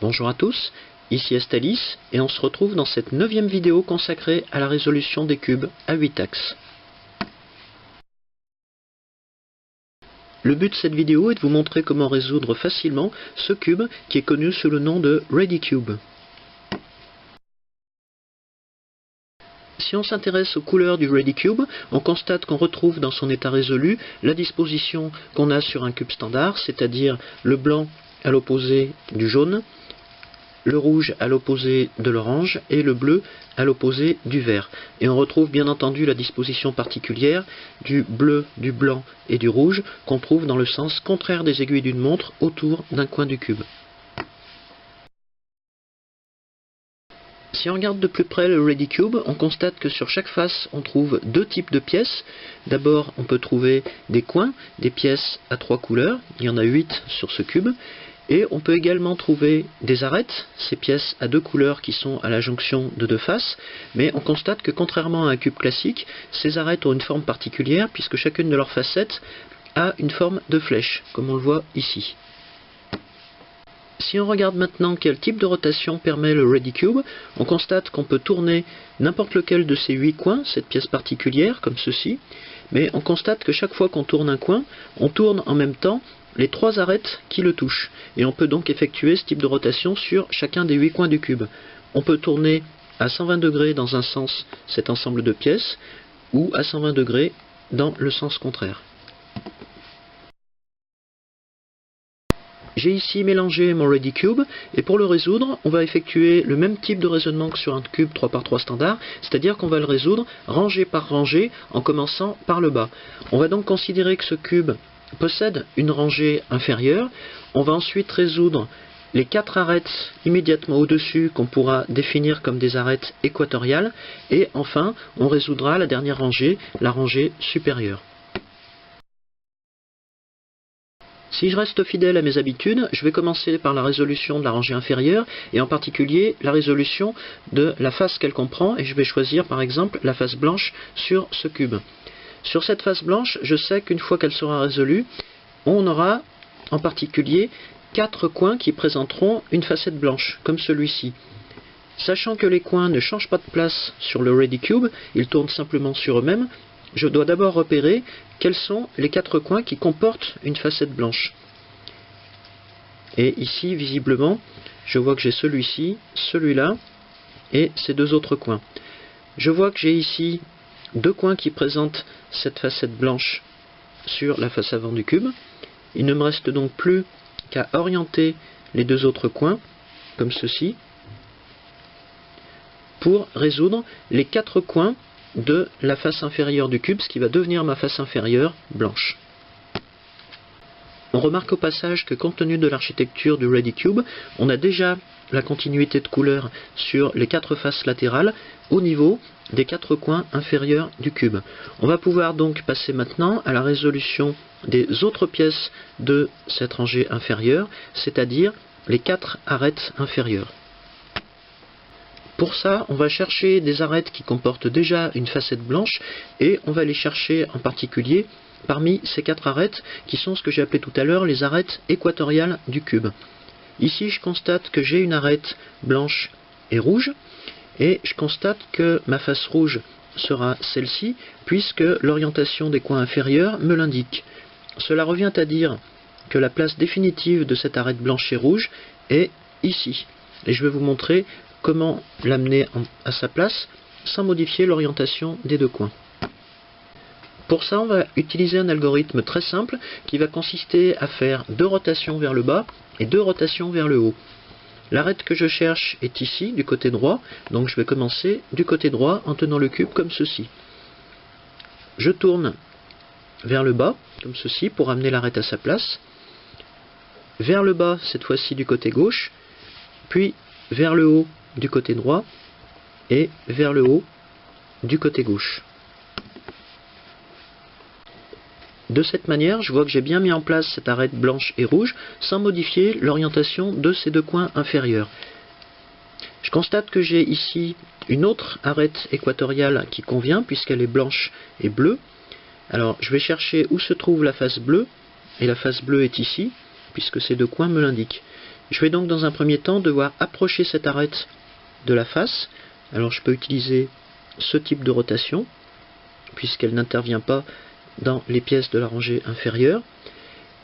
Bonjour à tous, ici Astalis et on se retrouve dans cette 9e vidéo consacrée à la résolution des cubes à 8 axes. Le but de cette vidéo est de vous montrer comment résoudre facilement ce cube qui est connu sous le nom de ReadyCube. Si on s'intéresse aux couleurs du ReadyCube, on constate qu'on retrouve dans son état résolu la disposition qu'on a sur un cube standard, c'est-à-dire le blanc à l'opposé du jaune, le rouge à l'opposé de l'orange et le bleu à l'opposé du vert. Et on retrouve bien entendu la disposition particulière du bleu, du blanc et du rouge qu'on trouve dans le sens contraire des aiguilles d'une montre autour d'un coin du cube. Si on regarde de plus près le ReadyCube, on constate que sur chaque face on trouve deux types de pièces. D'abord on peut trouver des coins, des pièces à 3 couleurs, il y en a 8 sur ce cube. Et on peut également trouver des arêtes, ces pièces à 2 couleurs qui sont à la jonction de 2 faces, mais on constate que contrairement à un cube classique, ces arêtes ont une forme particulière puisque chacune de leurs facettes a une forme de flèche, comme on le voit ici. Si on regarde maintenant quel type de rotation permet le ReadyCube, on constate qu'on peut tourner n'importe lequel de ces 8 coins, cette pièce particulière, comme ceci, mais on constate que chaque fois qu'on tourne un coin, on tourne en même temps les 3 arêtes qui le touchent. Et on peut donc effectuer ce type de rotation sur chacun des 8 coins du cube. On peut tourner à 120 degrés dans un sens cet ensemble de pièces, ou à 120 degrés dans le sens contraire. J'ai ici mélangé mon ReadyCube, et pour le résoudre, on va effectuer le même type de raisonnement que sur un cube 3x3 standard, c'est-à-dire qu'on va le résoudre rangée par rangée, en commençant par le bas. On va donc considérer que ce cube possède une rangée inférieure. On va ensuite résoudre les 4 arêtes immédiatement au-dessus qu'on pourra définir comme des arêtes équatoriales, et enfin on résoudra la dernière rangée, la rangée supérieure. Si je reste fidèle à mes habitudes, je vais commencer par la résolution de la rangée inférieure, et en particulier la résolution de la face qu'elle comprend, et je vais choisir par exemple la face blanche sur ce cube. Sur cette face blanche, je sais qu'une fois qu'elle sera résolue, on aura en particulier 4 coins qui présenteront une facette blanche, comme celui-ci. Sachant que les coins ne changent pas de place sur le ReadyCube, ils tournent simplement sur eux-mêmes, je dois d'abord repérer quels sont les 4 coins qui comportent une facette blanche. Et ici, visiblement, je vois que j'ai celui-ci, celui-là, et ces 2 autres coins. Je vois que j'ai ici 2 coins qui présentent cette facette blanche sur la face avant du cube. Il ne me reste donc plus qu'à orienter les 2 autres coins, comme ceci, pour résoudre les 4 coins de la face inférieure du cube, ce qui va devenir ma face inférieure blanche. On remarque au passage que compte tenu de l'architecture du ReadyCube, on a déjà la continuité de couleurs sur les 4 faces latérales au niveau des 4 coins inférieurs du cube. On va pouvoir donc passer maintenant à la résolution des autres pièces de cette rangée inférieure, c'est-à-dire les 4 arêtes inférieures. Pour ça, on va chercher des arêtes qui comportent déjà une facette blanche, et on va les chercher en particulier parmi ces 4 arêtes qui sont ce que j'ai appelé tout à l'heure les arêtes équatoriales du cube. Ici, je constate que j'ai une arête blanche et rouge, et je constate que ma face rouge sera celle-ci, puisque l'orientation des coins inférieurs me l'indique. Cela revient à dire que la place définitive de cette arête blanche et rouge est ici. Et je vais vous montrer comment l'amener à sa place sans modifier l'orientation des 2 coins. Pour ça, on va utiliser un algorithme très simple qui va consister à faire 2 rotations vers le bas et 2 rotations vers le haut. L'arête que je cherche est ici, du côté droit, donc je vais commencer du côté droit en tenant le cube comme ceci. Je tourne vers le bas, comme ceci, pour amener l'arête à sa place. Vers le bas, cette fois-ci du côté gauche, puis vers le haut du côté droit, et vers le haut du côté gauche. De cette manière, je vois que j'ai bien mis en place cette arête blanche et rouge sans modifier l'orientation de ces 2 coins inférieurs. Je constate que j'ai ici une autre arête équatoriale qui convient puisqu'elle est blanche et bleue. Alors je vais chercher où se trouve la face bleue, et la face bleue est ici, puisque ces 2 coins me l'indiquent. Je vais donc dans un premier temps devoir approcher cette arête de la face. Alors je peux utiliser ce type de rotation, puisqu'elle n'intervient pas dans les pièces de la rangée inférieure.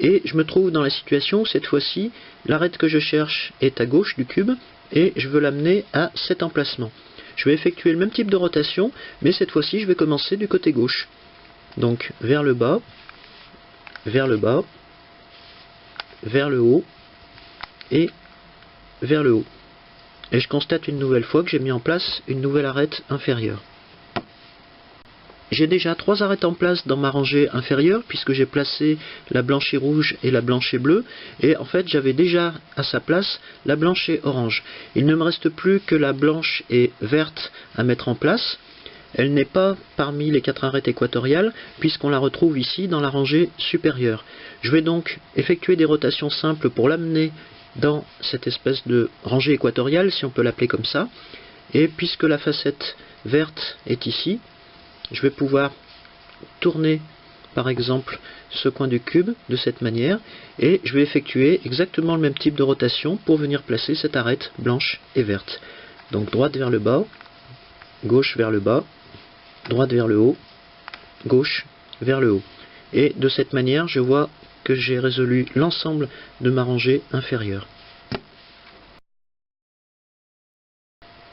Et je me trouve dans la situation où cette fois-ci, l'arête que je cherche est à gauche du cube, et je veux l'amener à cet emplacement. Je vais effectuer le même type de rotation, mais cette fois-ci je vais commencer du côté gauche. Donc vers le bas, vers le bas, vers le haut, et vers le haut. Et je constate une nouvelle fois que j'ai mis en place une nouvelle arête inférieure. J'ai déjà 3 arêtes en place dans ma rangée inférieure, puisque j'ai placé la blanche et rouge et la blanche et bleue, et en fait j'avais déjà à sa place la blanche et orange. Il ne me reste plus que la blanche et verte à mettre en place. Elle n'est pas parmi les 4 arêtes équatoriales, puisqu'on la retrouve ici dans la rangée supérieure. Je vais donc effectuer des rotations simples pour l'amener dans cette espèce de rangée équatoriale, si on peut l'appeler comme ça. Et puisque la facette verte est ici, je vais pouvoir tourner par exemple ce coin du cube de cette manière, et je vais effectuer exactement le même type de rotation pour venir placer cette arête blanche et verte. Donc droite vers le bas, gauche vers le bas, droite vers le haut, gauche vers le haut. Et de cette manière, je vois que j'ai résolu l'ensemble de ma rangée inférieure.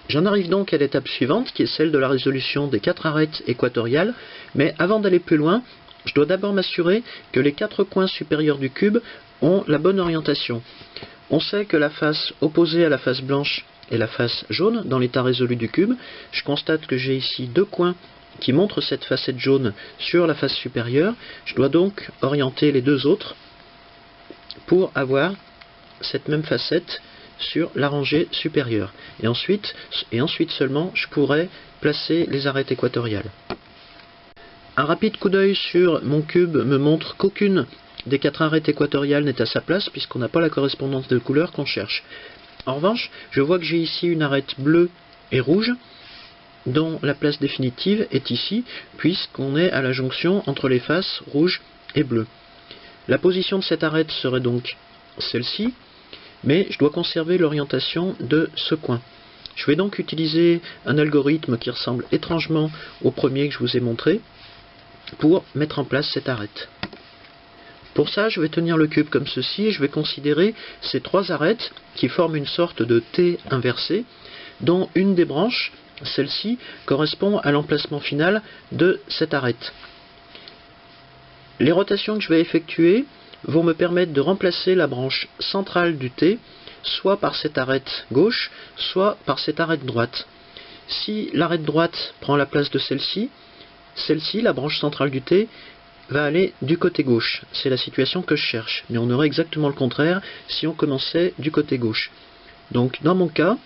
J'en arrive donc à l'étape suivante, qui est celle de la résolution des 4 arêtes équatoriales, mais avant d'aller plus loin, je dois d'abord m'assurer que les 4 coins supérieurs du cube ont la bonne orientation. On sait que la face opposée à la face blanche est la face jaune dans l'état résolu du cube. Je constate que j'ai ici 2 coins qui montrent cette facette jaune sur la face supérieure. Je dois donc orienter les 2 autres pour avoir cette même facette sur la rangée supérieure. Et ensuite seulement, je pourrai placer les arêtes équatoriales. Un rapide coup d'œil sur mon cube me montre qu'aucune des 4 arêtes équatoriales n'est à sa place, puisqu'on n'a pas la correspondance de couleurs qu'on cherche. En revanche, je vois que j'ai ici une arête bleue et rouge, dont la place définitive est ici, puisqu'on est à la jonction entre les faces rouge et bleu. La position de cette arête serait donc celle-ci, mais je dois conserver l'orientation de ce coin. Je vais donc utiliser un algorithme qui ressemble étrangement au premier que je vous ai montré pour mettre en place cette arête. Pour ça, je vais tenir le cube comme ceci et je vais considérer ces 3 arêtes qui forment une sorte de T inversé, dont une des branches, celle-ci, correspond à l'emplacement final de cette arête. Les rotations que je vais effectuer vont me permettre de remplacer la branche centrale du T, soit par cette arête gauche, soit par cette arête droite. Si l'arête droite prend la place de celle-ci, la branche centrale du T, va aller du côté gauche. C'est la situation que je cherche, mais on aurait exactement le contraire si on commençait du côté gauche. Donc dans mon cas,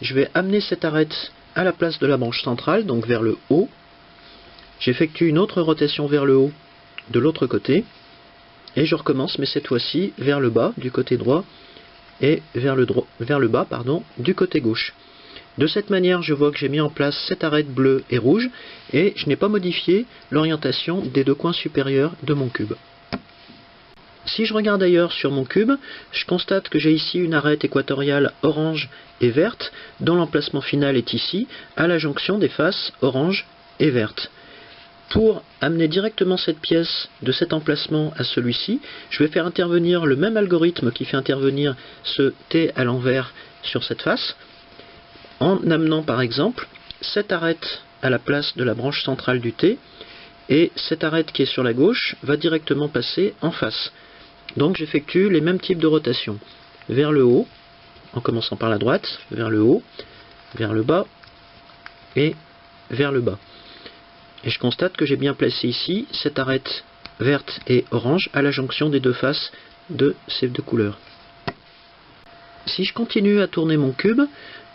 je vais amener cette arête à la place de la branche centrale, donc vers le haut. J'effectue une autre rotation vers le haut de l'autre côté, et je recommence, mais cette fois-ci vers le bas du côté droit et vers le bas du côté gauche. De cette manière, je vois que j'ai mis en place cette arête bleue et rouge, et je n'ai pas modifié l'orientation des 2 coins supérieurs de mon cube. Si je regarde ailleurs sur mon cube, je constate que j'ai ici une arête équatoriale orange et verte, dont l'emplacement final est ici, à la jonction des faces orange et verte. Pour amener directement cette pièce de cet emplacement à celui-ci, je vais faire intervenir le même algorithme qui fait intervenir ce T à l'envers sur cette face, en amenant par exemple cette arête à la place de la branche centrale du T, et cette arête qui est sur la gauche va directement passer en face. Donc j'effectue les mêmes types de rotations, vers le haut, en commençant par la droite, vers le haut, vers le bas, et vers le bas. Et je constate que j'ai bien placé ici cette arête verte et orange à la jonction des 2 faces de ces 2 couleurs. Si je continue à tourner mon cube,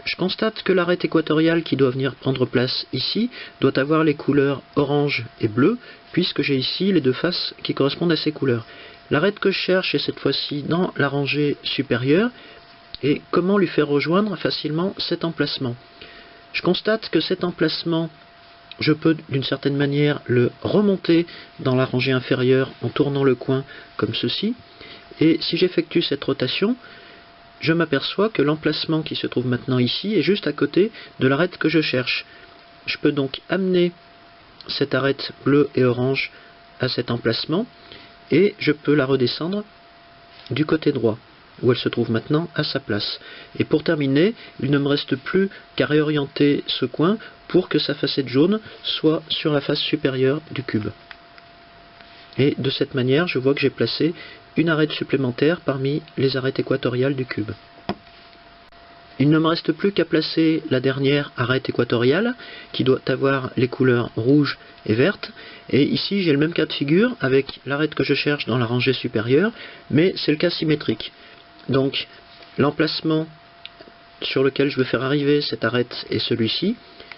je constate que l'arête équatoriale qui doit venir prendre place ici doit avoir les couleurs orange et bleu, puisque j'ai ici les 2 faces qui correspondent à ces couleurs. L'arête que je cherche est cette fois-ci dans la rangée supérieure, et comment lui faire rejoindre facilement cet emplacement? Je constate que cet emplacement, je peux d'une certaine manière le remonter dans la rangée inférieure en tournant le coin comme ceci, et si j'effectue cette rotation, je m'aperçois que l'emplacement qui se trouve maintenant ici est juste à côté de l'arête que je cherche. Je peux donc amener cette arête bleue et orange à cet emplacement et je peux la redescendre du côté droit, où elle se trouve maintenant à sa place. Et pour terminer, il ne me reste plus qu'à réorienter ce coin pour que sa facette jaune soit sur la face supérieure du cube. Et de cette manière, je vois que j'ai placé une arête supplémentaire parmi les arêtes équatoriales du cube. Il ne me reste plus qu'à placer la dernière arête équatoriale qui doit avoir les couleurs rouge et verte. Et ici j'ai le même cas de figure avec l'arête que je cherche dans la rangée supérieure, mais c'est le cas symétrique. Donc l'emplacement sur lequel je veux faire arriver cette arête est celui-ci.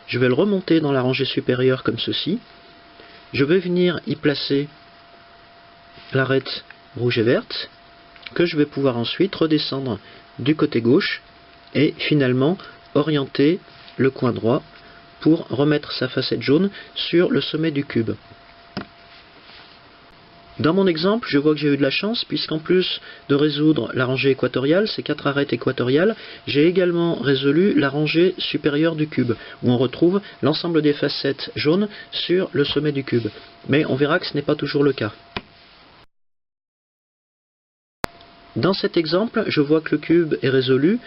Je vais le remonter dans la rangée supérieure comme ceci. Je vais venir y placer l'arête rouge et verte que je vais pouvoir ensuite redescendre du côté gauche et finalement orienter le coin droit pour remettre sa facette jaune sur le sommet du cube. Dans mon exemple, je vois que j'ai eu de la chance puisqu'en plus de résoudre la rangée équatoriale, ces 4 arêtes équatoriales, j'ai également résolu la rangée supérieure du cube où on retrouve l'ensemble des facettes jaunes sur le sommet du cube. Mais on verra que ce n'est pas toujours le cas. Dans cet exemple, je vois que le cube est résolu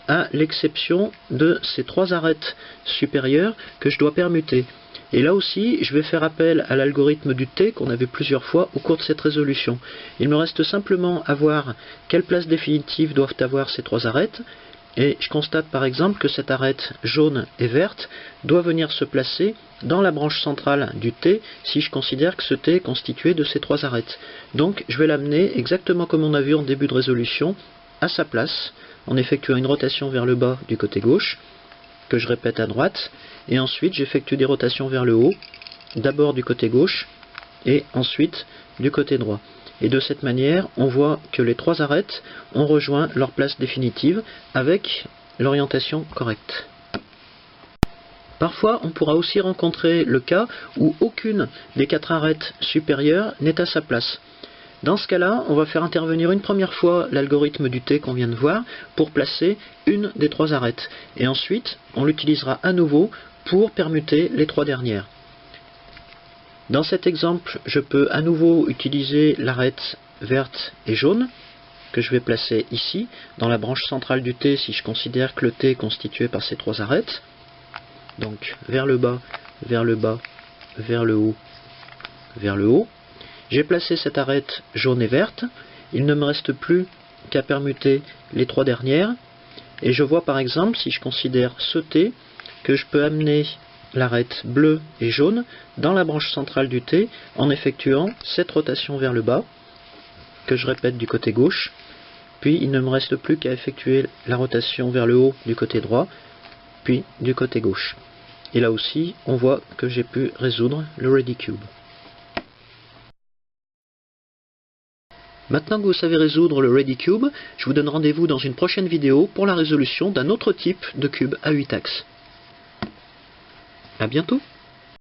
à l'exception de ces 3 arêtes supérieures que je dois permuter. Et là aussi, je vais faire appel à l'algorithme du T qu'on a vu plusieurs fois au cours de cette résolution. Il me reste simplement à voir quelle place définitive doivent avoir ces 3 arêtes. Et je constate par exemple que cette arête jaune et verte doit venir se placer dans la branche centrale du T si je considère que ce T est constitué de ces 3 arêtes. Donc je vais l'amener exactement comme on a vu en début de résolution à sa place en effectuant une rotation vers le bas du côté gauche que je répète à droite et ensuite j'effectue des rotations vers le haut d'abord du côté gauche et ensuite du côté droit. Et de cette manière, on voit que les 3 arêtes ont rejoint leur place définitive avec l'orientation correcte. Parfois, on pourra aussi rencontrer le cas où aucune des 4 arêtes supérieures n'est à sa place. Dans ce cas-là, on va faire intervenir une première fois l'algorithme du T qu'on vient de voir pour placer une des 3 arêtes. Et ensuite, on l'utilisera à nouveau pour permuter les 3 dernières. Dans cet exemple, je peux à nouveau utiliser l'arête verte et jaune que je vais placer ici, dans la branche centrale du T si je considère que le T est constitué par ces 3 arêtes. Donc vers le bas, vers le bas, vers le haut, vers le haut. J'ai placé cette arête jaune et verte. Il ne me reste plus qu'à permuter les 3 dernières. Et je vois par exemple, si je considère ce T, que je peux amener l'arête bleue et jaune dans la branche centrale du T en effectuant cette rotation vers le bas que je répète du côté gauche, puis il ne me reste plus qu'à effectuer la rotation vers le haut du côté droit puis du côté gauche. Et là aussi on voit que j'ai pu résoudre le Ready Cube. Maintenant que vous savez résoudre le Ready Cube, je vous donne rendez-vous dans une prochaine vidéo pour la résolution d'un autre type de cube à 8 axes. À bientôt!